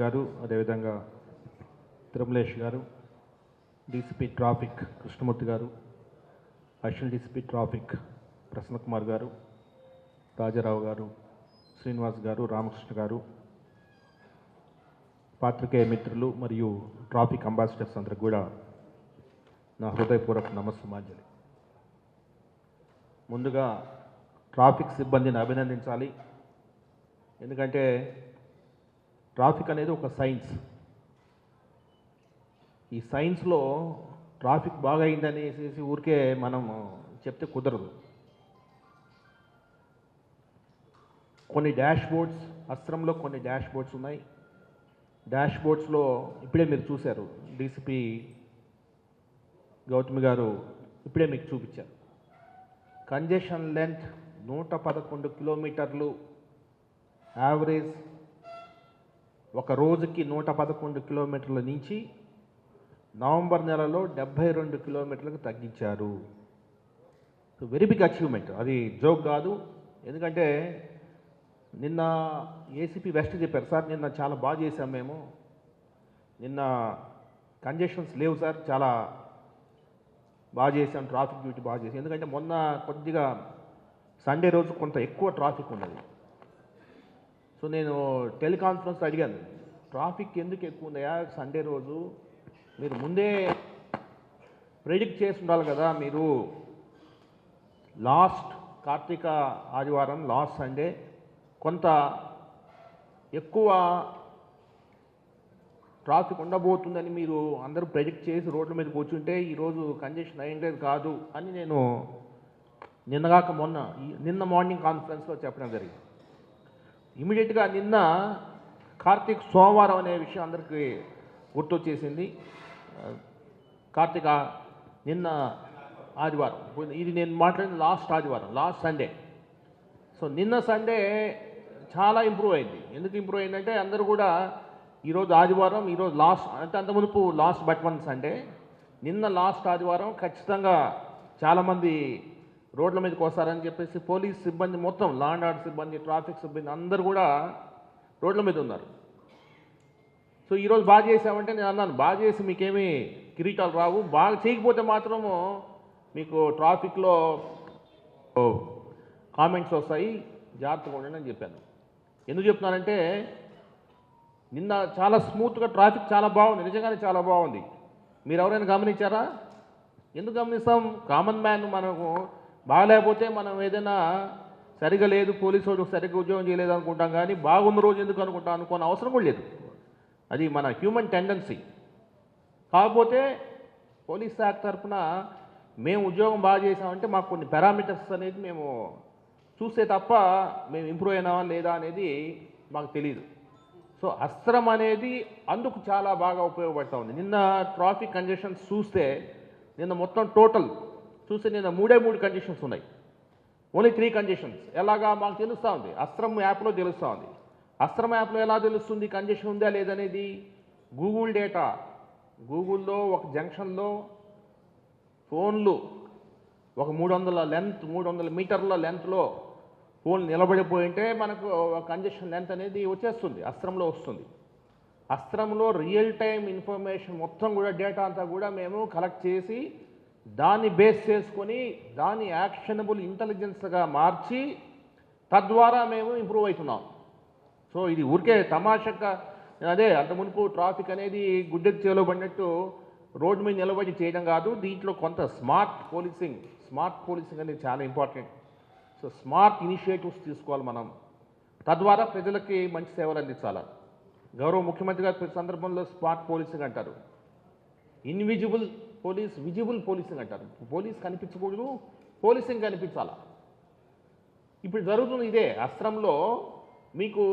గారు, అదేవిధంగా తిరుమలేష్ గారు, డీసీపీ ట్రాఫిక్ కృష్ణమూర్తి గారు, additional DCP traffic Prasanna Kumar గారు, రాజారావు గారు, శ్రీనివాస్ గారు, రామకృష్ణ గారు, పాత్రికేయ మిత్రులు మరియు ట్రాఫిక్ అంబాసిడర్స్ అందరికి కూడా నా హృదయపూర్వక నమస్సుమాంజలి. ముందుగా ట్రాఫిక్ సిబ్బందిని అభినందించాలి. ఎందుకంటే ట్రాఫిక్ అనేది ఒక సైన్స్. ఈ సైన్స్లో ట్రాఫిక్ బాగా అయిందనేసి ఊరికే మనం చెప్తే కుదరదు. కొన్ని డాష్ బోర్డ్స్, అస్త్రంలో కొన్ని డాష్ బోర్డ్స్ ఉన్నాయి. డాష్ బోర్డ్స్లో ఇప్పుడే మీరు చూశారు, డీసీపీ గౌతమి గారు ఇప్పుడే మీకు చూపించారు. కంజెషన్ లెంత్ 111 కిలోమీటర్లు యావరేజ్, ఒక రోజుకి 111 కిలోమీటర్ల నుంచి నవంబర్ నెలలో 72 కిలోమీటర్లకు తగ్గించారు. వెరీ బిగ్ అచీవ్మెంట్, అది జోక్ కాదు. ఎందుకంటే నిన్న ఏసీపీ వెస్ట్ చెప్పారు, సార్ నిన్న చాలా బాగా చేశాం మేము, నిన్న కంజెషన్స్ లేవు సార్, చాలా బాగా చేశాం, ట్రాఫిక్ డ్యూటీ బాగా చేశాం. ఎందుకంటే మొన్న కొద్దిగా సండే రోజు కొంత ఎక్కువ ట్రాఫిక్ ఉన్నది. సో నేను టెలికాన్ఫరెన్స్ అడిగాను, ట్రాఫిక్ ఎందుకు ఎక్కువ ఉందయా సండే రోజు, మీరు ముందే ప్రెడిక్ట్ చేసి ఉండాలి కదా. మీరు లాస్ట్ కార్తీక ఆదివారం, లాస్ట్ సండే కొంత ఎక్కువ ట్రాఫిక్ ఉండబోతుందని మీరు అందరూ ప్రెడిక్ట్ చేసి రోడ్ల మీద కూర్చుంటే ఈరోజు కంజెషన్ అయ్యేది కాదు అని నేను నిన్న మార్నింగ్ కాన్ఫరెన్స్లో చెప్పడం జరిగింది. ఇమీడియట్గా నిన్న కార్తీక సోమవారం అనే విషయం అందరికీ గుర్తొచ్చేసింది. నిన్న ఆదివారం, ఇది నేను మాట్లాడిన లాస్ట్ ఆదివారం, లాస్ట్ సండే. సో నిన్న సండే చాలా ఇంప్రూవ్ అయింది. ఎందుకు ఇంప్రూవ్ అయిందంటే అందరూ కూడా ఈరోజు ఆదివారం, ఈరోజు లాస్ట్, అంటే అంత మునుపు లాస్ట్ బట్ వన్ సండే, నిన్న లాస్ట్ ఆదివారం ఖచ్చితంగా చాలామంది రోడ్ల మీదకి వస్తారని చెప్పేసి పోలీస్ సిబ్బంది మొత్తం, లా అండ్ ఆర్డర్ సిబ్బంది, ట్రాఫిక్ సిబ్బంది అందరూ కూడా రోడ్ల మీద ఉన్నారు. సో ఈరోజు బాగా చేసామంటే నేను అన్నాను, బాగా చేసి మీకేమీ కిరీటాలు రావు, బాగా చేయకపోతే మాత్రము మీకు ట్రాఫిక్లో కామెంట్స్ వస్తాయి, జాగ్రత్తగా ఉండండి అని చెప్పాను. ఎందుకు చెప్తున్నానంటే నిన్న చాలా స్మూత్గా ట్రాఫిక్ చాలా బాగుంది, నిజంగానే చాలా బాగుంది. మీరు ఎవరైనా గమనించారా? ఎందుకు గమనిస్తాం? కామన్ మ్యాన్ మనకు బాగలేకపోతే మనం ఏదైనా సరిగా లేదు, పోలీసు వాడు సరిగ్గా ఉద్యోగం చేయలేదు అనుకుంటాం, కానీ బాగున్న రోజు ఎందుకు అనుకునే అవసరం కూడా లేదు. అది మన హ్యూమన్ టెండెన్సీ. కాకపోతే పోలీస్ శాఖ తరఫున మేము ఉద్యోగం బాగా చేసామంటే మాకు కొన్ని పారామీటర్స్ అనేది మేము చూస్తే తప్ప మేము ఇంప్రూవ్ అయినామా లేదా అనేది మాకు తెలియదు. సో అస్త్రం అనేది అందుకు చాలా బాగా ఉపయోగపడుతూ ఉంది. నిన్న ట్రాఫిక్ కంజెషన్స్ చూస్తే, నిన్న మొత్తం టోటల్ చూస్తే నిన్న 3 కంజెషన్స్ ఉన్నాయి, ఓన్లీ 3 కంజెషన్స్. ఎలాగా మాకు తెలుస్తూ ఉంది, అస్త్రం యాప్లో తెలుస్తూ ఉంది. అస్త్రం యాప్లో ఎలా తెలుస్తుంది కంజెషన్ ఉందా లేదనేది? గూగుల్ డేటా, గూగుల్లో ఒక జంక్షన్లో ఫోన్లు ఒక 300 మీటర్ల లెంత్లో ఫోన్ నిలబడిపోయి ఉంటే మనకు కంజెషన్ లెంత్ అనేది వచ్చేస్తుంది, అస్త్రంలో వస్తుంది. అస్త్రంలో రియల్ టైం ఇన్ఫర్మేషన్ మొత్తం కూడా, డేటా అంతా కూడా మేము కలెక్ట్ చేసి దాన్ని బేస్ చేసుకొని దాన్ని యాక్షనబుల్ ఇంటెలిజెన్స్గా మార్చి తద్వారా మేము ఇంప్రూవ్ అవుతున్నాం. సో ఇది ఊరికే తమాషగా అదే అంత మునుపు ట్రాఫిక్ అనేది గుడ్డెకి చేలో పడినట్టు రోడ్డు మీద నిలబడి చేయడం కాదు. దీంట్లో కొంత స్మార్ట్ పోలీసింగ్ అనేది చాలా ఇంపార్టెంట్. సో స్మార్ట్ ఇనిషియేటివ్స్ తీసుకోవాలి మనం, తద్వారా ప్రజలకి మంచి సేవలు అందించాలి. గౌరవ ముఖ్యమంత్రి గారు ప్రతి సందర్భంలో స్మార్ట్ పోలీసింగ్ అంటారు, ఇన్విజిబుల్ పోలీస్, విజిబుల్ పోలీసింగ్ అంటారు. పోలీస్ కనిపించకూడదు, పోలీసింగ్ కనిపించాలా. ఇప్పుడు జరుగుతుంది ఇదే. అస్త్రంలో మీకు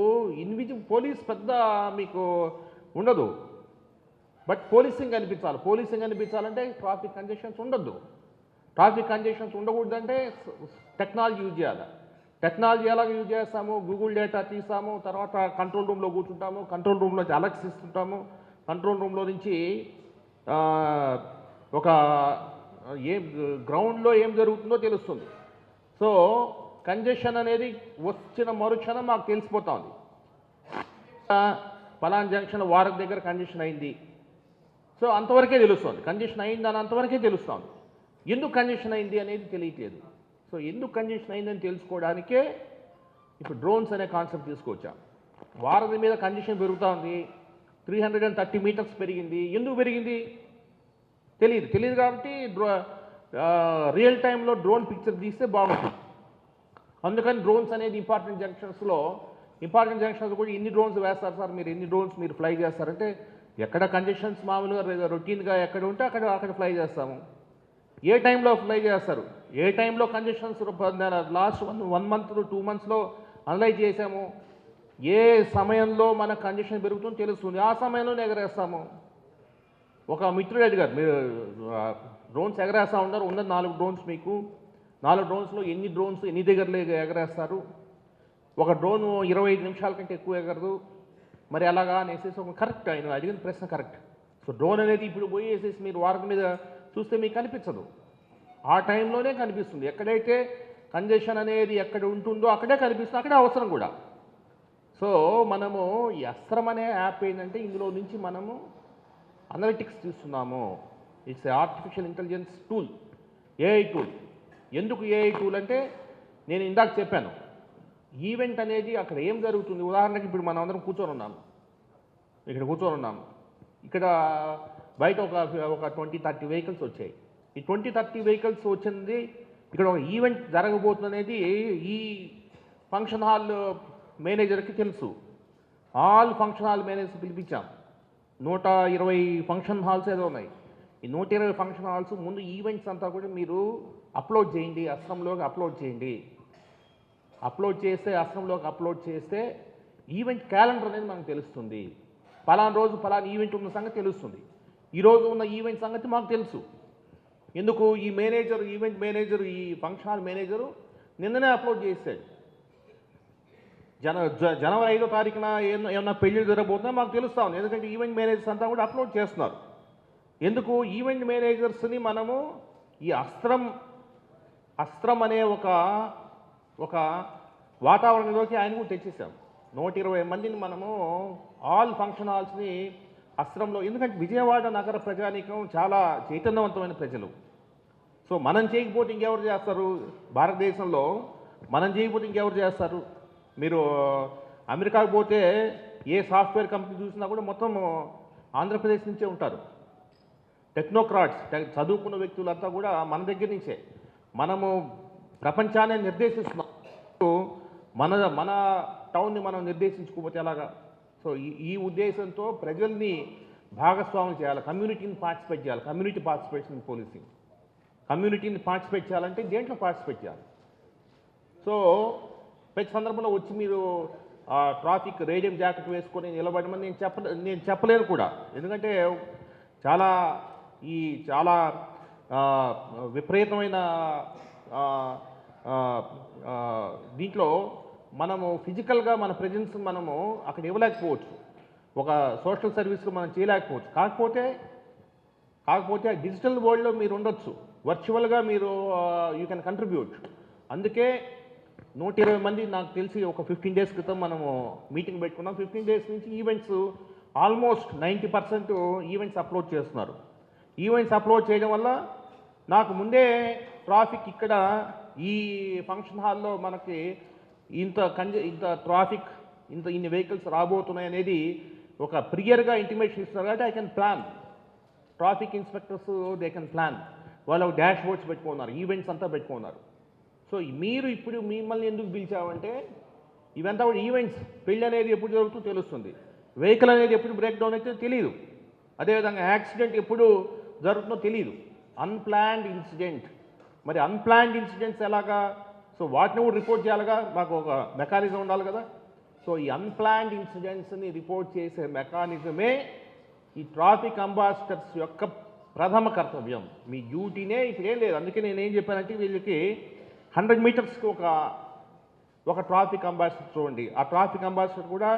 ఇన్విజిబుల్ పోలీస్ పెద్ద మీకు ఉండదు, బట్ పోలీసింగ్ కనిపించాలి. పోలీసింగ్ కనిపించాలంటే ట్రాఫిక్ కంజెషన్స్ ఉండొద్దు. ట్రాఫిక్ కంజెషన్స్ ఉండకూడదంటే టెక్నాలజీ యూజ్ చేయాలి. టెక్నాలజీ ఎలాగ యూజ్ చేస్తాము? గూగుల్ డేటా తీసాము, తర్వాత కంట్రోల్ రూమ్లో కూర్చుంటాము, కంట్రోల్ రూమ్లో నుంచి అలర్ట్స్ ఇస్తుంటాము, కంట్రోల్ రూమ్లో నుంచి ఒక గ్రౌండ్లో ఏం జరుగుతుందో తెలుస్తుంది. సో కంజెషన్ అనేది వచ్చిన మరుక్షణం మాకు తెలిసిపోతా ఉంది. పలానా జంక్షన్ వారం దగ్గర కంజెషన్ అయింది. సో అంతవరకే తెలుస్తుంది. కంజెషన్ అయిందని అంతవరకే తెలుస్తుంది. ఎందుకు కంజెషన్ అయింది అనేది తెలియట్లేదు. సో ఎందుకు కంజెషన్ అయిందని తెలుసుకోవడానికే ఇప్పుడు డ్రోన్స్ అనే కాన్సెప్ట్ తీసుకొచ్చాం. వారధి మీద కంజెషన్ పెరుగుతూ ఉంది. 330 మీటర్స్ పెరిగింది. ఎందుకు పెరిగింది తెలియదు కాబట్టి రియల్ టైంలో డ్రోన్ పిక్చర్ తీస్తే బాగుంటుంది. అందుకని డ్రోన్స్ అనేది ఇంపార్టెంట్ జంక్షన్స్ కూడా ఎన్ని డ్రోన్స్ వేస్తారు సార్, మీరు ఎన్ని డ్రోన్స్ మీరు ఫ్లై చేస్తారంటే ఎక్కడ కంజెషన్స్ మామూలుగా రొటీన్గా ఎక్కడ ఉంటే అక్కడ ఫ్లై చేస్తాము. ఏ టైంలో ఫ్లై చేస్తారు, ఏ టైంలో కంజెషన్స్ లాస్ట్ 1 మంత్ 2 మంత్స్లో అనలైజ్ చేసాము. ఏ సమయంలో మన కంజెషన్ పెరుగుతుందో తెలుస్తుంది, ఆ సమయంలోనే ఎగరేస్తాము. ఒక మిత్రుడు అడిగారు, మీరు డ్రోన్స్ ఎగరేస్తూ ఉన్నారు, ఉన్నది 4 డ్రోన్స్, మీకు 4 డ్రోన్స్లో ఎన్ని దగ్గరలో ఎగరేస్తారు? ఒక డ్రోన్ 25 నిమిషాల కంటే ఎక్కువ ఎగరదు, మరి అలాగా అనేసి కరెక్ట్. ఆయన అడిగిన ప్రశ్న కరెక్ట్. సో డ్రోన్ అనేది ఇప్పుడు పోయేసేసి మీరు వారం మీద చూస్తే మీకు కనిపించదు, ఆ టైంలోనే కనిపిస్తుంది. ఎక్కడైతే కంజెషన్ అనేది ఎక్కడ ఉంటుందో అక్కడే కనిపిస్తుంది, అక్కడే అవసరం కూడా. సో మనము ఈ అస్త్రం అనే యాప్ ఏంటంటే ఇందులో నుంచి మనము అనలిటిక్స్ తీస్తున్నాము. It's artificial intelligence tool, AI tool. ఎందుకు ఏఐ టూల్ అంటే నేను ఇందాక చెప్పాను, ఈవెంట్ అనేది అక్కడ ఏం జరుగుతుంది. ఉదాహరణకి ఇప్పుడు మనం అందరం కూర్చొని ఉన్నాము, ఇక్కడ బయట ఒక 20-30 వెహికల్స్ వచ్చాయి. ఈ 20-30 వెహికల్స్ వచ్చింది, ఇక్కడ ఒక ఈవెంట్ జరగబోతుంది అనేది ఈ ఫంక్షన్ హాల్ మేనేజర్కి తెలుసు. ఆల్ ఫంక్షన్ హాల్ మేనేజర్స్ పిలిపించాం. 120 ఫంక్షన్ హాల్స్ ఏదో ఉన్నాయి. ఈ 120 ఫంక్షన్ హాల్స్ ముందు ఈవెంట్స్ అంతా కూడా మీరు అప్లోడ్ చేయండి, అస్త్రంలోకి అప్లోడ్ చేయండి. అస్త్రంలోకి అప్లోడ్ చేస్తే ఈవెంట్ క్యాలెండర్ అనేది మనకు తెలుస్తుంది. పలానా రోజు పలానా ఈవెంట్ ఉన్న సంగతి తెలుస్తుంది. ఈరోజు ఉన్న ఈవెంట్ సంగతి మాకు తెలుసు. ఎందుకు ఈ ఈవెంట్ మేనేజర్, ఈ ఫంక్షన్ హాల్ మేనేజరు నిన్ననే అప్లోడ్ చేశాడు. జనవరి 5వ తారీఖున ఏమన్నా పెళ్లి జరగబోతుందో మాకు తెలుస్తూ ఉంది, ఎందుకంటే ఈవెంట్ మేనేజర్స్ అంతా కూడా అప్లోడ్ చేస్తున్నారు. ఎందుకు ఈవెంట్ మేనేజర్స్ని మనము ఈ అస్త్రం అనే ఒక వాతావరణంలోకి ఆయన కూడా తెచ్చేసాం. 120 మందిని మనము ఆల్ ఫంక్షన్ హాల్స్ని అస్త్రంలో, ఎందుకంటే విజయవాడ నగర ప్రజానీకం చాలా చైతన్యవంతమైన ప్రజలు. సో మనం చేయకపోతే ఇంకెవరు చేస్తారు? భారతదేశంలో మనం చేయకపోతే ఇంకెవరు చేస్తారు? మీరు అమెరికాకు పోతే ఏ సాఫ్ట్వేర్ కంపెనీ చూసినా కూడా మొత్తం ఆంధ్రప్రదేశ్ నుంచే ఉంటారు. టెక్నోక్రాట్స్, చదువుకున్న వ్యక్తులంతా కూడా మన దగ్గర నుంచే. మనము ప్రపంచాన్ని నిర్దేశిస్తున్నాం, మన టౌన్ని మనం నిర్దేశించుకోకపోతే ఎలాగా? సో ఈ ఉద్దేశంతో ప్రజల్ని భాగస్వాములు చేయాలి, కమ్యూనిటీని పార్టిసిపేట్ చేయాలి. కమ్యూనిటీ పార్టిసిపేషన్ పోలీసింగ్, కమ్యూనిటీని పార్టిసిపేట్ చేయాలంటే దేంట్లో పార్టిసిపేట్ చేయాలి? సో ప్రతి సందర్భంలో వచ్చి మీరు ట్రాఫిక్ రేడియం జాకెట్ వేసుకొని నిలబడమని నేను చెప్పలేను కూడా. ఎందుకంటే చాలా విపరీతమైన దీంట్లో మనము ఫిజికల్గా మన ప్రెజెన్స్ మనము అక్కడ ఇవ్వలేకపోవచ్చు, ఒక సోషల్ సర్వీస్లో మనం చేయలేకపోవచ్చు. కాకపోతే డిజిటల్ వరల్డ్లో మీరు ఉండొచ్చు, వర్చువల్గా మీరు యూ కెన్ కంట్రిబ్యూట్. అందుకే 120 మంది, నాకు తెలిసి ఒక 15 డేస్ క్రితం మనము మీటింగ్ పెట్టుకున్నాం. 15 డేస్ నుంచి ఈవెంట్స్ ఆల్మోస్ట్ 90% ఈవెంట్స్ అప్లోడ్ చేస్తున్నారు. ఈవెంట్స్ అప్లోడ్ చేయడం వల్ల నాకు ముందే ట్రాఫిక్ ఇక్కడ ఈ ఫంక్షన్ హాల్లో మనకి ఇంత ట్రాఫిక్, ఇన్ని వెహికల్స్ రాబోతున్నాయి అనేది ఒక ప్రియర్గా ఇంటిమేషన్ ఇస్తున్నారు. కాబట్టి I can plan. Traffic inspectors they can plan. వాళ్ళు డాష్ బోర్డ్స్ పెట్టుకున్నారు, ఈవెంట్స్ అంతా పెట్టుకున్నారు. సో మీరు ఇప్పుడు మిమ్మల్ని ఎందుకు పిలిచామంటే ఇవంతా కూడా ఈవెంట్స్. పెళ్ళి అనేది ఎప్పుడు జరుగుతుందో తెలుస్తుంది, వెహికల్ అనేది ఎప్పుడు బ్రేక్ డౌన్ అయితే తెలియదు, అదేవిధంగా యాక్సిడెంట్ ఎప్పుడు జరుగుతుందో తెలియదు. Unplanned incident. మరి అన్ప్లాన్డ్ ఇన్సిడెంట్స్ ఎలాగా? సో వాటిని కూడా రిపోర్ట్ చేయాలిగా, మాకు ఒక మెకానిజం ఉండాలి కదా. సో ఈ అన్ప్లాన్డ్ ఇన్సిడెంట్స్ని రిపోర్ట్ చేసే మెకానిజమే ఈ ట్రాఫిక్ అంబాసిడర్స్ యొక్క ప్రథమ కర్తవ్యం. మీ డ్యూటీనే ఇప్పుడు ఏం లేదు. అందుకే నేనేం చెప్పానంటే వీళ్ళకి 100 మీటర్స్కి ఒక ట్రాఫిక్ అంబాసిడర్ చూడండి. ఆ ట్రాఫిక్ అంబాసిడర్ కూడా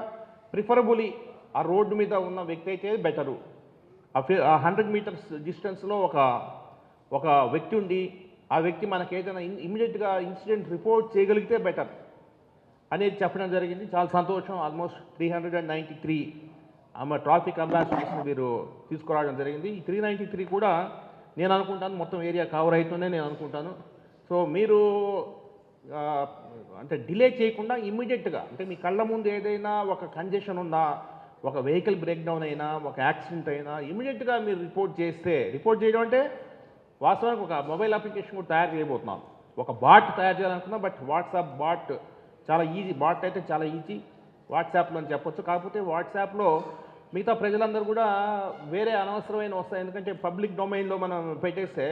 ప్రిఫరబుల్లీ ఆ రోడ్డు మీద ఉన్న వ్యక్తి అయితే బెటరు. ఆ 100 మీటర్స్ డిస్టెన్స్లో ఒక వ్యక్తి ఉండి ఆ వ్యక్తి మనకి ఏదైనా ఇమీడియట్గా ఇన్సిడెంట్ రిపోర్ట్ చేయగలిగితే బెటర్ అనేది చెప్పడం జరిగింది. చాలా సంతోషం. ఆల్మోస్ట్ 393 ఆమె ట్రాఫిక్ అంబాసిడర్స్ని మీరు తీసుకురావడం జరిగింది. ఈ 393 కూడా నేను అనుకుంటాను మొత్తం ఏరియా కవర్ అవుతుందని నేను అనుకుంటాను. సో మీరు అంటే డిలే చేయకుండా ఇమ్మీడియట్గా, అంటే మీ కళ్ళ ముందు ఏదైనా ఒక కంజెషన్ ఉన్నా, ఒక వెహికల్ బ్రేక్ డౌన్ అయినా, ఒక యాక్సిడెంట్ అయినా ఇమ్మీడియట్గా మీరు రిపోర్ట్ చేయడం అంటే వాస్తవానికి ఒక మొబైల్ అప్లికేషన్ కూడా తయారు చేయబోతున్నాం. ఒక బాట్ తయారు చేయాలనుకున్నా, బట్ వాట్సాప్ బాట్ చాలా ఈజీ. బాట్ అయితే చాలా ఈజీ, వాట్సాప్లో అని చెప్పొచ్చు. కాకపోతే వాట్సాప్లో మిగతా ప్రజలందరూ కూడా వేరే అనవసరమైన వస్తాయి. ఎందుకంటే పబ్లిక్ డొమైన్లో మనం పెట్టేస్తే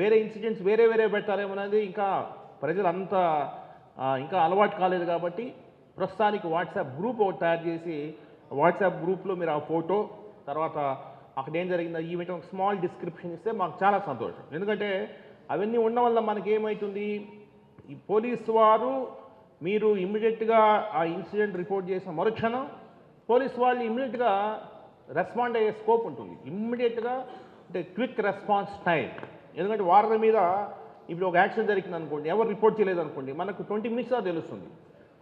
వేరే ఇన్సిడెంట్స్ వేరే పెడతారేమన్నది ఇంకా ప్రజలంతా ఇంకా అలవాటు కాలేదు. కాబట్టి ప్రస్తుతానికి వాట్సాప్ గ్రూప్ ఒకటి తయారు చేసి, వాట్సాప్ గ్రూప్లో మీరు ఆ ఫోటో, తర్వాత అక్కడ ఏం జరిగిందో ఈవెంట్ ఒక స్మాల్ డిస్క్రిప్షన్ ఇస్తే మాకు చాలా సంతోషం. ఎందుకంటే అవన్నీ ఉండడం వల్ల మనకి ఏమవుతుంది, ఈ పోలీసు వారు మీరు ఇమ్మీడియట్గా ఆ ఇన్సిడెంట్ రిపోర్ట్ చేసిన మరుక్షణం పోలీసు వాళ్ళు ఇమ్మీడియట్గా రెస్పాండ్ అయ్యే స్కోప్ ఉంటుంది. ఇమ్మీడియట్గా అంటే క్విక్ రెస్పాన్స్ టైం. ఎందుకంటే వారి మీద ఇప్పుడు ఒక యాక్సిడెంట్ జరిగింది అనుకోండి, ఎవరు రిపోర్ట్ చేయలేదు అనుకోండి, మనకు 20 మినిట్స్లో తెలుస్తుంది.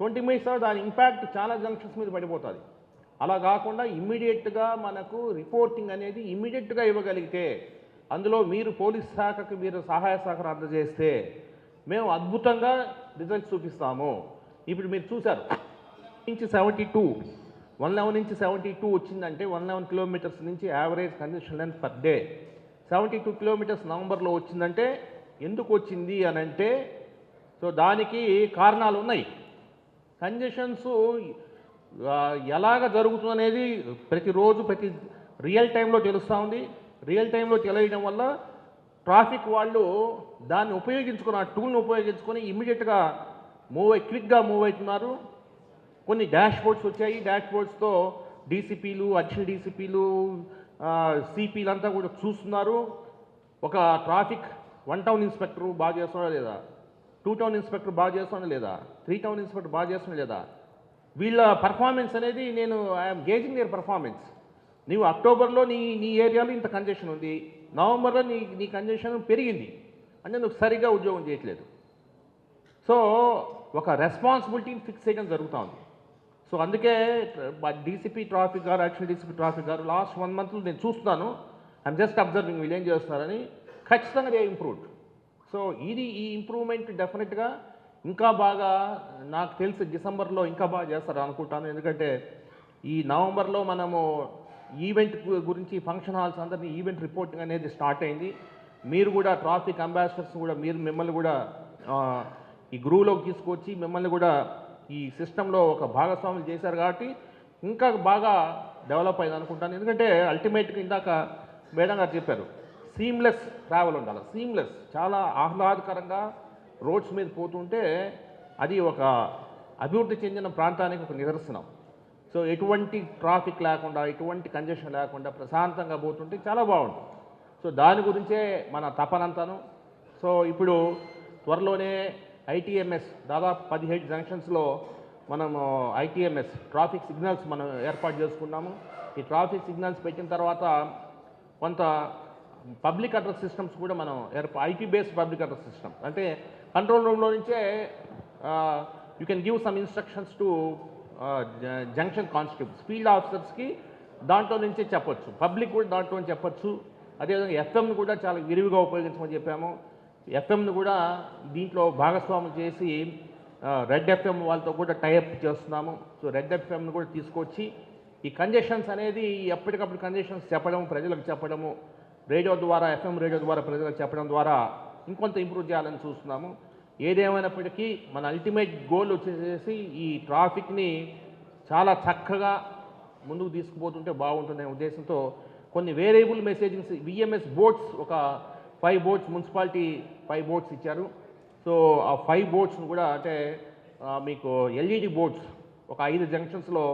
20 మినిట్స్లో దాని ఇంపాక్ట్ చాలా జంక్షన్స్ మీద పడిపోతుంది. అలా కాకుండా ఇమ్మీడియట్గా మనకు రిపోర్టింగ్ అనేది ఇమ్మీడియట్గా ఇవ్వగలిగితే, అందులో మీరు పోలీస్ శాఖకు మీరు సహాయ సహకారం అందజేస్తే మేము అద్భుతంగా రిజల్ట్స్ చూపిస్తాము. ఇప్పుడు మీరు చూశారు నుంచి 72 111 నుంచి 72 వచ్చిందంటే 111 కిలోమీటర్స్ నుంచి average congestion length per day. 72 kilometres నవంబర్లో వచ్చిందంటే ఎందుకు వచ్చింది అని అంటే, సో దానికి కారణాలు ఉన్నాయి. కంజెషన్స్ ఎలాగ జరుగుతుందనేది ప్రతిరోజు రియల్ టైంలో తెలుస్తూ ఉంది. రియల్ టైంలో తెలియడం వల్ల ట్రాఫిక్ వాళ్ళు దాన్ని ఉపయోగించుకుని, ఆ టూల్ని ఉపయోగించుకొని ఇమ్మీడియట్గా క్విక్గా మూవ్ అవుతున్నారు. కొన్ని డాష్ బోర్డ్స్ వచ్చాయి. డాష్ బోర్డ్స్తో డీసీపీలు, అడిషనల్ డీసీపీలు, సిపిలు అంతా కూడా చూస్తున్నారు. ఒక ట్రాఫిక్ 1 టౌన్ ఇన్స్పెక్టర్ బాగా చేస్తున్నాడా లేదా, 2 టౌన్ ఇన్స్పెక్టర్ బాగా చేస్తున్నాడా లేదా, 3 టౌన్ ఇన్స్పెక్టర్ బాగా చేస్తున్నాడా లేదా, వీళ్ళ పర్ఫార్మెన్స్ అనేది నేను ఐఎమ్ గేజింగ్ దేర్ పర్ఫార్మెన్స్. నీవు అక్టోబర్లో నీ ఏరియాలో ఇంత కంజెషన్ ఉంది, నవంబర్లో నీ కంజెషన్ పెరిగింది అంటే నువ్వు సరిగ్గా ఉద్యోగం చేయట్లేదు. సో ఒక రెస్పాన్సిబిలిటీని ఫిక్స్ చేయడం జరుగుతూ ఉంది. సో అందుకే డీసీపీ ట్రాఫిక్ గారు, యాక్చువల్ డీసీపీ ట్రాఫిక్ గారు లాస్ట్ 1 మంత్లో నేను చూస్తున్నాను, ఐఎమ్ జస్ట్ అబ్జర్వింగ్ వీళ్ళు ఏం చేస్తున్నారని. ఖచ్చితంగా దే ఇంప్రూవ్డ్. సో ఈ ఇంప్రూవ్మెంట్ డెఫినెట్గా ఇంకా బాగా, నాకు తెలిసి డిసెంబర్లో ఇంకా బాగా చేస్తారు అనుకుంటాను. ఎందుకంటే ఈ నవంబర్లో మనము ఈవెంట్ గురించి ఫంక్షన్ హాల్స్ అందరినీ ఈవెంట్ రిపోర్టింగ్ అనేది స్టార్ట్ అయింది. మీరు కూడా ట్రాఫిక్ అంబాసిడర్స్ కూడా మిమ్మల్ని కూడా ఈ గ్రూవ్లోకి తీసుకొచ్చి మిమ్మల్ని కూడా ఈ సిస్టంలో ఒక భాగస్వాములు చేశారు. కాబట్టి ఇంకా బాగా డెవలప్ అయింది అనుకుంటాను. ఎందుకంటే అల్టిమేట్గా ఇందాక మేడం గారు చెప్పారు, సీమ్లెస్ ట్రావెల్ ఉండాలి. సీమ్లెస్, చాలా ఆహ్లాదకరంగా రోడ్స్ మీద పోతుంటే అది ఒక అభివృద్ధి చెందిన ప్రాంతానికి ఒక నిదర్శనం. సో ఎటువంటి ట్రాఫిక్ లేకుండా, ఎటువంటి కంజెషన్ లేకుండా ప్రశాంతంగా పోతుంటే చాలా బాగుంటుంది. సో దాని గురించే మన తపనంతాను. సో ఇప్పుడు త్వరలోనే ఐటీఎంఎస్ దాదాపు 17 జంక్షన్స్లో మనము ఐటీఎంఎస్ ట్రాఫిక్ సిగ్నల్స్ మనం ఏర్పాటు చేసుకున్నాము. ఈ ట్రాఫిక్ సిగ్నల్స్ పెట్టిన తర్వాత కొంత పబ్లిక్ అడ్రస్ సిస్టమ్స్ కూడా మనం IP based public address system, అంటే కంట్రోల్ రూమ్లో నుంచే you can give some instructions to junction constables, field ఆఫీసర్స్కి దాంట్లో నుంచే చెప్పొచ్చు, పబ్లిక్ కూడా దాంట్లో చెప్పొచ్చు. అదేవిధంగా ఎఫ్ఎంను కూడా చాలా విరివిగా ఉపయోగించమని చెప్పాము. ఎఫ్ఎంను కూడా దీంట్లో భాగస్వాములు చేసి రెడ్ ఎఫ్ఎం వాళ్ళతో కూడా టైఅప్ చేస్తున్నాము. సో రెడ్ ఎఫ్ఎంను కూడా తీసుకొచ్చి ఈ కంజెషన్స్ అనేది ఎప్పటికప్పుడు కంజెషన్స్ చెప్పడం, ప్రజలకు చెప్పడము, రేడియో ద్వారా, ఎఫ్ఎం రేడియో ద్వారా ప్రజలకు చెప్పడం ద్వారా ఇంకొంత ఇంప్రూవ్ చేయాలని చూస్తున్నాము. ఏదేమైనప్పటికీ మన అల్టిమేట్ గోల్ వచ్చేసేసి ఈ ట్రాఫిక్ని చాలా చక్కగా ముందుకు తీసుకుపోతుంటే బాగుంటుందనే ఉద్దేశంతో కొన్ని వేరియబుల్ మెసేజింగ్స్, విఎంఎస్ బోర్డ్స్, ఒక 5 బోర్డ్స్, మున్సిపాలిటీ 5 బోర్డ్స్ ఇచ్చారు. సో ఆ 5 బోర్డ్స్ను కూడా, అంటే మీకు ఎల్ఈడి బోర్డ్స్ ఒక 5 జంక్షన్స్లో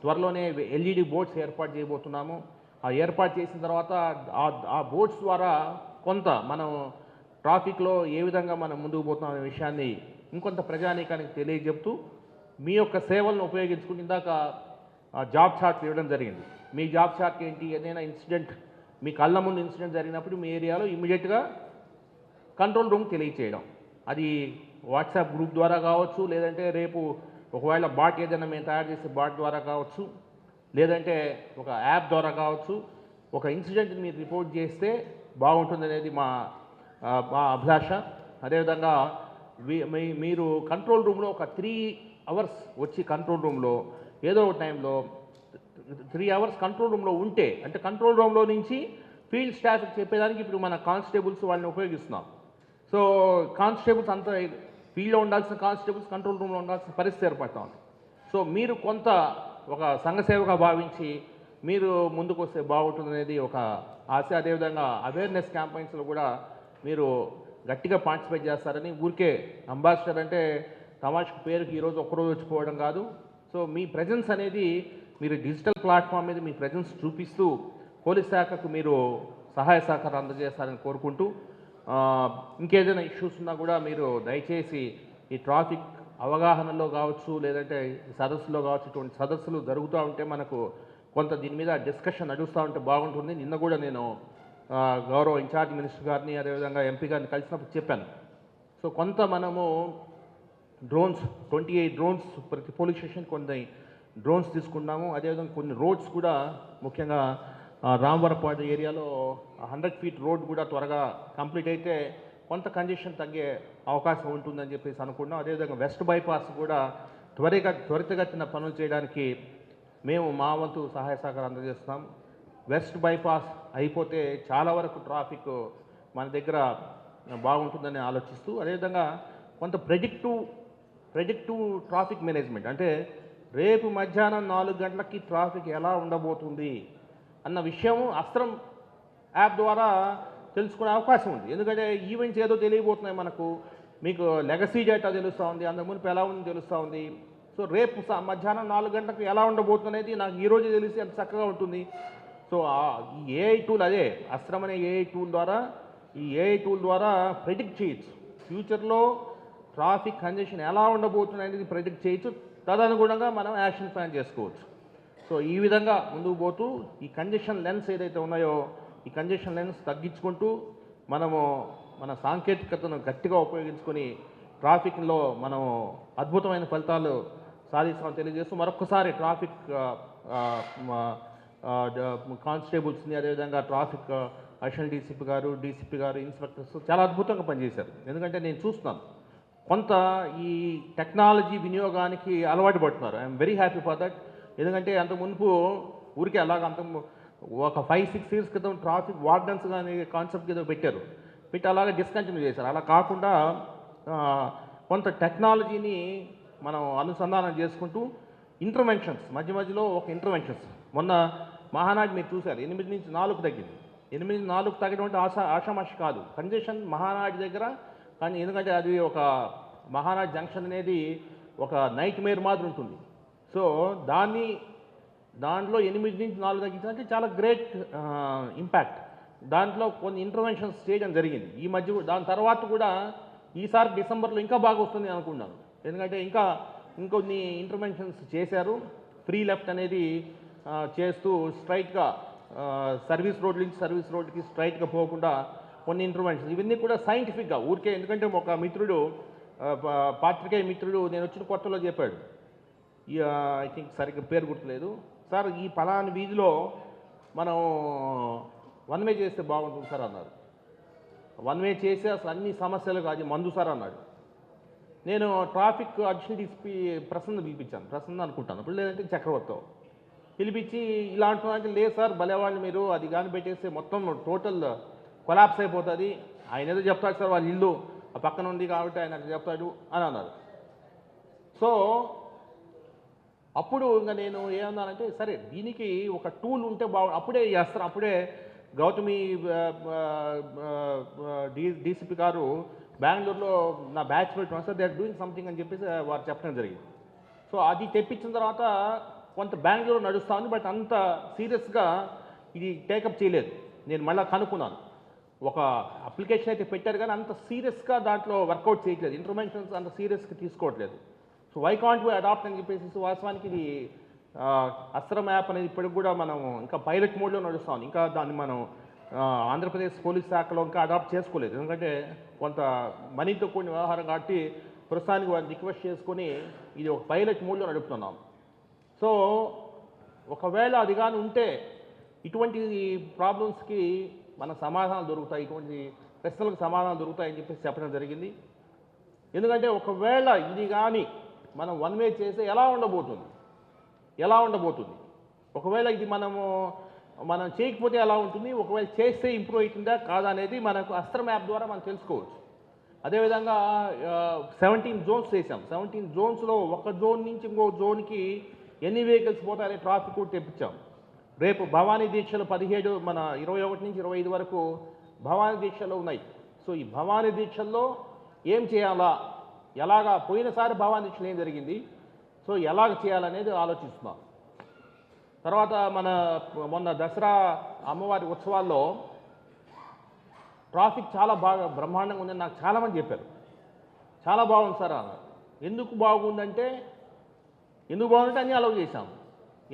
త్వరలోనే ఎల్ఈడి బోర్డ్స్ ఏర్పాటు చేయబోతున్నాము. ఆ ఏర్పాటు చేసిన తర్వాత ఆ బోర్డ్స్ ద్వారా కొంత మనం ట్రాఫిక్లో ఏ విధంగా మనం ముందుకు పోతున్నాం అనే విషయాన్ని ఇంకొంత ప్రజానీకానికి తెలియజెప్తూ మీ యొక్క సేవలను ఉపయోగించుకుని ఇందాక జాబ్ చార్ట్ ఇవ్వడం జరిగింది. మీ జాబ్ చార్ట్ ఏంటి, ఏదైనా ఇన్సిడెంట్ మీ కళ్ళ ముందు ఇన్సిడెంట్ జరిగినప్పుడు మీ ఏరియాలో ఇమ్మీడియట్గా కంట్రోల్ రూమ్ తెలియచేయడం, అది వాట్సాప్ గ్రూప్ ద్వారా కావచ్చు, లేదంటే రేపు ఒకవేళ బాట్ ఏదైనా మేము తయారు చేసే బాట్ ద్వారా కావచ్చు, లేదంటే ఒక యాప్ ద్వారా కావచ్చు, ఒక ఇన్సిడెంట్ని మీరు రిపోర్ట్ చేస్తే బాగుంటుందనేది మా అభిలాష. అదేవిధంగా మీరు కంట్రోల్ రూమ్లో ఒక 3 అవర్స్ వచ్చి కంట్రోల్ రూమ్లో ఏదో ఒక టైంలో 3 అవర్స్ కంట్రోల్ రూమ్లో ఉంటే, అంటే కంట్రోల్ రూమ్లో నుంచి ఫీల్డ్ స్టాఫ్కి చెప్పేదానికి ఇప్పుడు మన కానిస్టేబుల్స్ వాళ్ళని ఉపయోగిస్తున్నాం. సో కానిస్టేబుల్స్ అంతా ఫీల్డ్లో ఉండాల్సిన కానిస్టేబుల్స్ కంట్రోల్ రూమ్లో ఉండాల్సిన పరిస్థితి ఏర్పడతా ఉంది. సో మీరు కొంత ఒక సంఘసేవగా భావించి మీరు ముందుకు వస్తే బాగుంటుందనేది ఒక ఆశ. అదేవిధంగా అవేర్నెస్ క్యాంపెయిన్స్లో కూడా మీరు గట్టిగా పార్టిసిపేట్ చేస్తారని. ఊరికే అంబాసిడర్ అంటే తమాషకు పేరుకి ఈరోజు ఒక్కరోజు వచ్చిపోవడం కాదు. సో మీ ప్రెజెన్స్ అనేది మీరు డిజిటల్ ప్లాట్ఫామ్ మీద మీ ప్రెజెన్స్ చూపిస్తూ పోలీస్ శాఖకు మీరు సహాయ సహకారం అందజేస్తారని కోరుకుంటూ, ఇంకేదైనా ఇష్యూస్ ఉన్నా కూడా మీరు దయచేసి ఈ ట్రాఫిక్ అవగాహనలో కావచ్చు, లేదంటే సదస్సులో కావచ్చు, ఇటువంటి సదస్సులు జరుగుతూ ఉంటే మనకు కొంత దీని మీద డిస్కషన్ నడుస్తూ ఉంటే బాగుంటుంది. నిన్న కూడా నేను గౌరవ ఇన్ఛార్జ్ మినిస్టర్ గారిని, అదేవిధంగా ఎంపీ గారిని కలిసినప్పుడు చెప్పాను. సో కొంత మనము డ్రోన్స్ 28 డ్రోన్స్ ప్రతి పోలీస్ స్టేషన్ కొన్ని డ్రోన్స్ తీసుకున్నాము. అదేవిధంగా కొన్ని రోడ్స్ కూడా, ముఖ్యంగా రామవరపాడు ఏరియాలో 100 ఫీట్ రోడ్ కూడా త్వరగా కంప్లీట్ అయితే కొంత కంజెషన్ తగ్గే అవకాశం ఉంటుందని చెప్పేసి అనుకున్నాం. అదేవిధంగా వెస్ట్ బైపాస్ కూడా త్వరితగతిన పనులు చేయడానికి మేము మా వంతు సహాయ సహకారం అందజేస్తున్నాం. వెస్ట్ బైపాస్ అయిపోతే చాలా వరకు ట్రాఫిక్ మన దగ్గర బాగుంటుందని ఆలోచిస్తూ, అదేవిధంగా కొంత ప్రెడిక్టివ్ ట్రాఫిక్ మేనేజ్మెంట్, అంటే రేపు మధ్యాహ్నం 4 గంటలకి ట్రాఫిక్ ఎలా ఉండబోతుంది అన్న విషయం అస్త్రం యాప్ ద్వారా తెలుసుకునే అవకాశం ఉంది. ఎందుకంటే ఈవెంట్స్ ఏదో తెలియబోతున్నాయి మనకు, మీకు లెగసీ డేటా తెలుస్తూ ఉంది, అంతకు మునుపు ఎలా ఉంది తెలుస్తూ ఉంది. సో రేపు మధ్యాహ్నం 4 గంటలకు ఎలా ఉండబోతుంది అనేది నాకు ఈరోజు తెలిసి అంత చక్కగా ఉంటుంది. సో ఈ ఏఐ టూల్, అదే అస్త్రం అనే ఏఐ టూల్ ద్వారా ప్రెడిక్ట్ చేయొచ్చు. ఫ్యూచర్లో ట్రాఫిక్ కంజెషన్ ఎలా ఉండబోతుంది అనేది ప్రెడిక్ట్ చేయొచ్చు. తదనుగుణంగా మనం యాక్షన్ ప్లాన్ చేసుకోవచ్చు. సో ఈ విధంగా ముందుకు పోతూ ఈ కంజెషన్ లెన్స్ ఏదైతే ఉన్నాయో, ఈ కంజెషన్ లెన్స్ తగ్గించుకుంటూ మనము మన సాంకేతికతను గట్టిగా ఉపయోగించుకొని ట్రాఫిక్లో మనం అద్భుతమైన ఫలితాలు సాధిస్తామని తెలియజేస్తూ, మరొకసారి ట్రాఫిక్ కానిస్టేబుల్స్ని, అదేవిధంగా ట్రాఫిక్ అడిషనల్ డీసీపీ గారు, ఇన్స్పెక్టర్స్ చాలా అద్భుతంగా పనిచేశారు. ఎందుకంటే నేను చూస్తున్నాను కొంత ఈ టెక్నాలజీ వినియోగానికి అలవాటు పడుతున్నారు. I'm very happy for that. ఎందుకంటే అంత మునుపు ఊరికే ఒక 5-6 ఇయర్స్ క్రితం ట్రాఫిక్ వార్డెన్స్ కానీ కాన్సెప్ట్ ఏదో పెట్టి అలాగే డిస్కంటిన్యూ చేశారు. అలా కాకుండా కొంత టెక్నాలజీని మనం అనుసంధానం చేసుకుంటూ ఇంటర్వెన్షన్స్ మధ్యలో ఒక ఇంటర్వెన్షన్స్, మొన్న మహానాడు మీరు చూశారు, 8 నుంచి 4 తగ్గింది. 8 నుంచి 4 తగ్గడం అంటే ఆషామాషి కాదు. కంజెషన్ మహానాడు దగ్గర, కానీ ఎందుకంటే అది ఒక మహానాడు జంక్షన్ అనేది ఒక నైట్ మేర్ మాదిరి ఉంటుంది. సో దాంట్లో 8 నుంచి 4 తగ్గించాలంటే చాలా గ్రేట్ ఇంపాక్ట్. దాంట్లో కొన్ని ఇంటర్వెన్షన్స్ చేయడం జరిగింది ఈ మధ్య. దాని తర్వాత కూడా ఈసారి డిసెంబర్లో ఇంకా బాగా వస్తుంది అనుకున్నాను. ఎందుకంటే ఇంకొన్ని ఇంటర్వెన్షన్స్ చేశారు. ఫ్రీ లెఫ్ట్ అనేది చేస్తూ స్ట్రైట్గా సర్వీస్ రోడ్ నుంచి సర్వీస్ రోడ్కి స్ట్రైట్గా పోకుండా కొన్ని ఇంటర్వెన్షన్స్, ఇవన్నీ కూడా సైంటిఫిక్గా ఊరికే. ఎందుకంటే ఒక మిత్రుడు, పాత్రికేయ మిత్రుడు నేను వచ్చిన కొత్తలో చెప్పాడు, ఐ థింక్ సరిగ్గా పేరు గుర్తులేదు, సార్ ఈ పలానా వీధిలో మనం 1 వే చేస్తే బాగుంటుంది సార్ అన్నారు. 1 వే చేస్తే అసలు అన్ని సమస్యలు కాదు మందు సార్ అన్నాడు. నేను ట్రాఫిక్ అడిషనల్ డీసీపీ ప్రసన్న పిలిపించాను, ప్రసన్న అనుకుంటాను ఇప్పుడు, లేదంటే చక్రవర్తితో పిలిపించి ఇలా అంటున్నారంటే, లేదు సార్ భలేవాళ్ళు మీరు, అది కానీ పెట్టేస్తే మొత్తం టోటల్ కొలాప్స్ అయిపోతుంది. ఆయన ఏదో చెప్తాడు సార్, వాళ్ళ ఇల్లు ఆ పక్కన ఉంది కాబట్టి ఆయన అట్లా చెప్తాడు అని అన్నారు. సో అప్పుడు ఇంకా నేను ఏమన్నానంటే, సరే దీనికి ఒక టూల్ ఉంటే అప్పుడే చేస్తారు. అప్పుడే గౌతమి డీసీపీ గారు బెంగళూరులో నా batchmate sir, they are doing something అని చెప్పేసి వారు చెప్పడం జరిగింది. సో అది తెప్పించిన తర్వాత కొంత బెంగళూరు నడుస్తూ ఉంది, బట్ అంత సీరియస్గా ఇది టేకప్ చేయలేదు. నేను మళ్ళీ కనుక్కున్నాను, ఒక అప్లికేషన్ అయితే పెట్టారు కానీ అంత సీరియస్గా దాంట్లో వర్కౌట్ చేయట్లేదు, ఇంటర్వెన్షన్స్ అంత సీరియస్గా తీసుకోవట్లేదు. So why can't we adopt అని చెప్పేసి వాస్తవానికి ఇది అస్త్రం యాప్ అనేది ఇప్పటికి కూడా మనం ఇంకా పైలట్ మోడ్లో నడుస్తాం. ఇంకా దాన్ని మనం ఆంధ్రప్రదేశ్ పోలీస్ శాఖలో ఇంకా అడాప్ట్ చేసుకోలేదు. ఎందుకంటే కొంత మనీతో కూడిన వ్యవహారం కాబట్టి ప్రస్తుతానికి వారిని రిక్వెస్ట్ చేసుకొని ఇది ఒక పైలట్ మోడ్లో నడుపుతున్నాం. సో ఒకవేళ అది కానీ ఉంటే ఇటువంటి ప్రాబ్లమ్స్కి మన సమాధానాలు దొరుకుతాయి, ఇటువంటి ప్రశ్నలకు సమాధానాలు దొరుకుతాయని చెప్పేసి చెప్పడం జరిగింది. ఎందుకంటే ఒకవేళ ఇది కానీ మనం వన్ వే చేస్తే ఎలా ఉండబోతుంది, ఒకవేళ ఇది మనం చేయకపోతే ఎలా ఉంటుంది, ఒకవేళ చేస్తే ఇంప్రూవ్ అవుతుందా కాదా అనేది మనకు అస్త్రం యాప్ ద్వారా మనం తెలుసుకోవచ్చు. అదేవిధంగా 17 జోన్స్ చేసాం. 17 జోన్స్లో ఒక జోన్ నుంచి ఇంకో జోన్కి ఎన్ని వెహికల్స్ పోతాయనే ట్రాఫిక్ కూడా తెప్పించాం. రేపు భవానీ దీక్షలు 17 మన 21 నుంచి 25 వరకు భవానీ దీక్షలు ఉన్నాయి. సో ఈ భవానీ దీక్షల్లో ఏం చేయాలా, ఎలాగా పోయినసారి భవానీ దీక్షలు ఏం జరిగింది, సో ఎలాగ చేయాలనేది ఆలోచిస్తున్నాం. తర్వాత మొన్న దసరా అమ్మవారి ఉత్సవాల్లో ట్రాఫిక్ చాలా బాగా బ్రహ్మాండంగా ఉందని నాకు చాలామంది చెప్పారు. చాలా బాగుంది సార్ అన్నారు. ఎందుకు బాగుందంటే అన్నీ అలౌ చేశాం.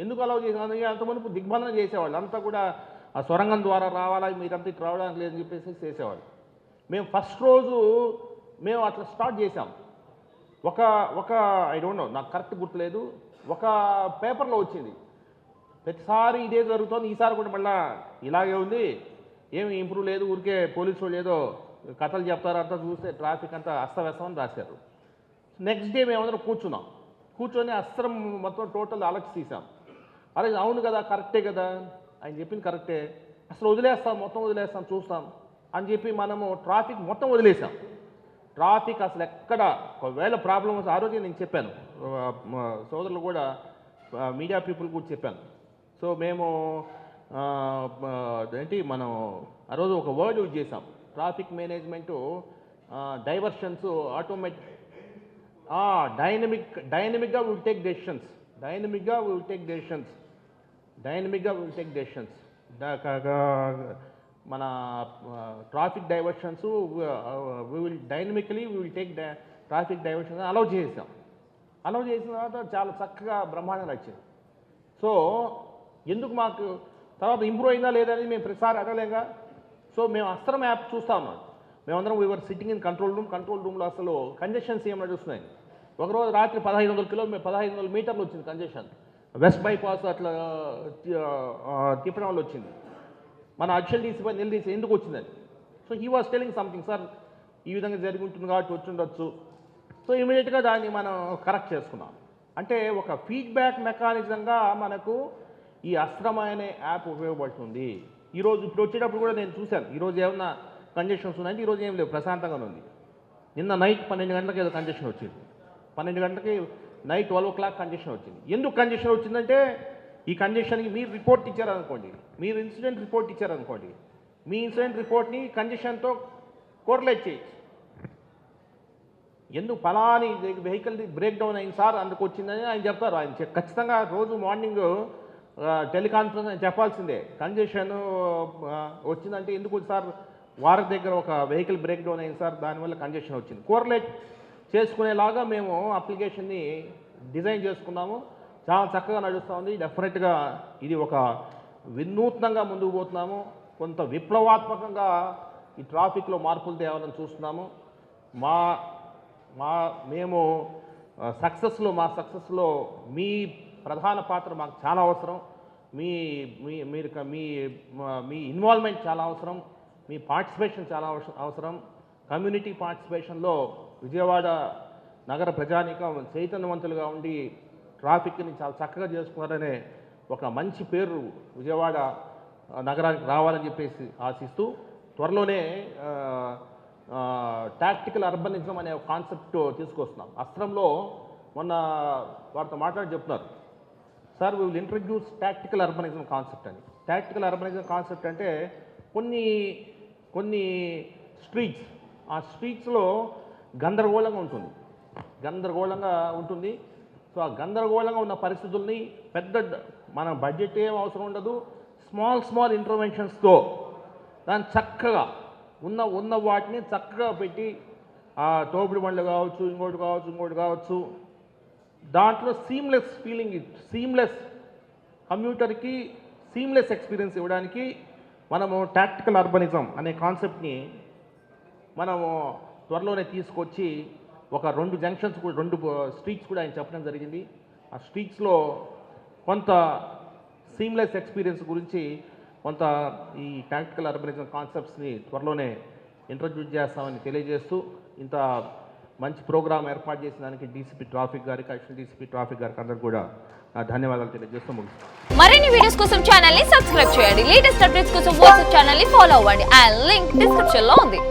ఎందుకు అలౌ చేసాం? అంతమంది దిగ్బంధన చేసేవాళ్ళు అంతా కూడా ఆ సొరంగం ద్వారా రావాలా, మీరంతా ఇటు రావడానికి లేదని చెప్పేసి చేసేవాళ్ళు. మేము ఫస్ట్ రోజు మేము అట్లా స్టార్ట్ చేసాం. ఒక ఐ డోంట్ నో, నాకు కరెక్ట్ గుర్తులేదు, ఒక పేపర్లో వచ్చింది ప్రతిసారి ఇదే జరుగుతుంది, ఈసారి కూడా మళ్ళీ ఇలాగే ఉంది, ఏమి ఇంప్రూవ్ లేదు, ఊరికే పోలీసు వాళ్ళు ఏదో కథలు చెప్తారు, అంతా చూస్తే ట్రాఫిక్ అంతా అస్తవ్యస్తం అని రాశారు. నెక్స్ట్ డే మేమందరం కూర్చొని అస్త్రం మొత్తం టోటల్ అలర్ట్స్ తీసాం. అరే అవును కదా, కరెక్టే కదా, ఆయన చెప్పింది కరెక్టే, అసలు మొత్తం వదిలేస్తాం చూస్తాం అని చెప్పి మనము ట్రాఫిక్ మొత్తం వదిలేసాం. ట్రాఫిక్ అసలు ఎక్కడ ఒకవేళ ప్రాబ్లమ్స్ ఆ రోజే నేను చెప్పాను, సోదరులు కూడా మీడియా పీపుల్ కూడా చెప్పాను. సో మేము మనం ఆ రోజు ఒక వర్డ్ యూజ్ చేసాం, ట్రాఫిక్ మేనేజ్మెంటు డైవర్షన్స్ డైనమిక్గా విల్ టేక్ డెసిషన్స్ మన traffic diversions will take traffic diversions allow చేసిన తర్వాత చాలా చక్కగా బ్రహ్మాండంగా వచ్చింది. సో ఎందుకు మాకు తర్వాత ఇంప్రూవ్ అయిందా లేదా అని మేము ప్రతిసారి అడగలేగా. సో మేము అస్త్రం యాప్ చూస్తూ ఉన్నాం. మేమందరం వీఆర్ సిట్టింగ్ ఇన్ కంట్రోల్ రూమ్లో అసలు కంజెషన్స్ ఏమైనా చూస్తున్నాయి. ఒకరోజు రాత్రి 1500 మీటర్లు వచ్చింది కంజెషన్. వెస్ట్ బైపాస్ అట్లా తిప్పడం వల్ల వచ్చింది. మన అక్షల్ తీసిపోయి నిలదీసి ఎందుకు వచ్చిందని. So he was telling something, sir ఈ విధంగా జరిగి ఉంటుంది కాబట్టి వచ్చిండొచ్చు. సో ఇమీడియట్గా దాన్ని మనం కరెక్ట్ చేసుకున్నాం. అంటే ఒక ఫీడ్బ్యాక్ మెకానిజంగా మనకు ఈ అస్త్రం అనే యాప్ ఉపయోగపడుతుంది. ఇప్పుడు వచ్చేటప్పుడు కూడా నేను చూశాను, ఈరోజు ఏమన్నా కంజెషన్స్ ఉన్నాయంటే ఈరోజు ఏం లేవు, ప్రశాంతంగానే ఉంది. నిన్న నైట్ 12 గంటలకు ఏదో కంజెషన్ వచ్చింది, 12 గంటలకి నైట్ 12 o'clock కంజెషన్ వచ్చింది. ఎందుకు కంజెషన్ వచ్చిందంటే ఈ కంజెషన్కి మీరు రిపోర్ట్ ఇచ్చారనుకోండి, మీరు ఇన్సిడెంట్ రిపోర్ట్ ఇచ్చారనుకోండి, మీ ఇన్సిడెంట్ రిపోర్ట్ని కంజెషన్తో కోరిలేట్ చేయొచ్చు. ఎందుకు ఫలాని వెహికల్ది బ్రేక్ డౌన్ అయింది సార్ అందుకు వచ్చిందని ఆయన చెప్తారు. ఆయన ఖచ్చితంగా రోజు మార్నింగ్ టెలికాన్ఫరెన్స్ ఆయన చెప్పాల్సిందే. కంజెషన్ వచ్చిందంటే ఎందుకు సార్, వారి దగ్గర ఒక వెహికల్ బ్రేక్ డౌన్ అయింది సార్, దానివల్ల కంజెషన్ వచ్చింది. కోరిలేట్ చేసుకునేలాగా మేము అప్లికేషన్ని డిజైన్ చేసుకున్నాము. చాలా చక్కగా నడుస్తూ ఉంది. డెఫినెట్గా ఇది ఒక వినూత్నంగా ముందుకు పోతున్నాము. కొంత విప్లవాత్మకంగా ఈ ట్రాఫిక్లో మార్పులు తేవాలని చూస్తున్నాము. మేము మా సక్సెస్లో మీ ప్రధాన పాత్ర మాకు చాలా అవసరం. మీ ఇన్వాల్వ్మెంట్ చాలా అవసరం, మీ పార్టిసిపేషన్ చాలా అవసరం. కమ్యూనిటీ పార్టిసిపేషన్లో విజయవాడ నగర ప్రజానీకం చైతన్యవంతులుగా ఉండి ట్రాఫిక్ని చాలా చక్కగా చేసుకున్నారనే ఒక మంచి పేరు విజయవాడ నగరానికి రావాలని చెప్పేసి ఆశిస్తూ త్వరలోనే టాక్టికల్ అర్బనిజం అనే ఒక కాన్సెప్ట్ తీసుకొస్తున్నాం. అస్త్రంలో మొన్న వారితో మాట్లాడి చెప్తున్నారు, sir we will introduce tactical urbanism concept అని. టాక్టికల్ అర్బనిజం కాన్సెప్ట్ అంటే కొన్ని స్ట్రీట్స్, ఆ స్ట్రీట్స్లో గందరగోళంగా ఉంటుంది. సో ఆ గందరగోళంగా ఉన్న పరిస్థితుల్ని మన బడ్జెట్ ఏం అవసరం ఉండదు, స్మాల్ ఇంటర్వెన్షన్స్తో దాన్ని చక్కగా ఉన్న వాటిని చక్కగా పెట్టి, ఆ తోపుడు బండ్లు కావచ్చు, ఇంకోటి కావచ్చు, దాంట్లో సీమ్లెస్ కమ్యూటర్కి సీమ్లెస్ ఎక్స్పీరియన్స్ ఇవ్వడానికి మనము టాక్టికల్ అర్బనిజం అనే కాన్సెప్ట్ని మనము త్వరలోనే తీసుకొచ్చి ఒక 2 జంక్షన్స్ కూడా 2 స్ట్రీట్స్ కూడా ఆయన చెప్పడం జరిగింది. ఆ స్ట్రీట్స్లో కొంత సీమ్లెస్ ఎక్స్పీరియన్స్ గురించి కొంత ఈ టాక్టికల్ అర్బనిజం కాన్సెప్ట్స్ని త్వరలోనే ఇంట్రడ్యూస్ చేస్తామని తెలియజేస్తూ ఇంత మంచి ప్రోగ్రామ్ ఏర్పాటు చేసిన దానికి డీసీపీ ట్రాఫిక్ గారికి, అడిషనల్ డీసీపీ ట్రాఫిక్ గారికి అందరికీ కూడా నా ధన్యవాదాలు తెలియజేస్తూ ముగిస్తాను. మరిన్ని వీడియోస్ కోసం ఛానల్ ని సబ్స్క్రైబ్ చేయండి. లేటెస్ట్ అప్డేట్స్ కోసం వాట్సాప్ ఛానల్ ని ఫాలో అవ్వండి. ఆ లింక్ డిస్క్రిప్షన్ లో ఉంది.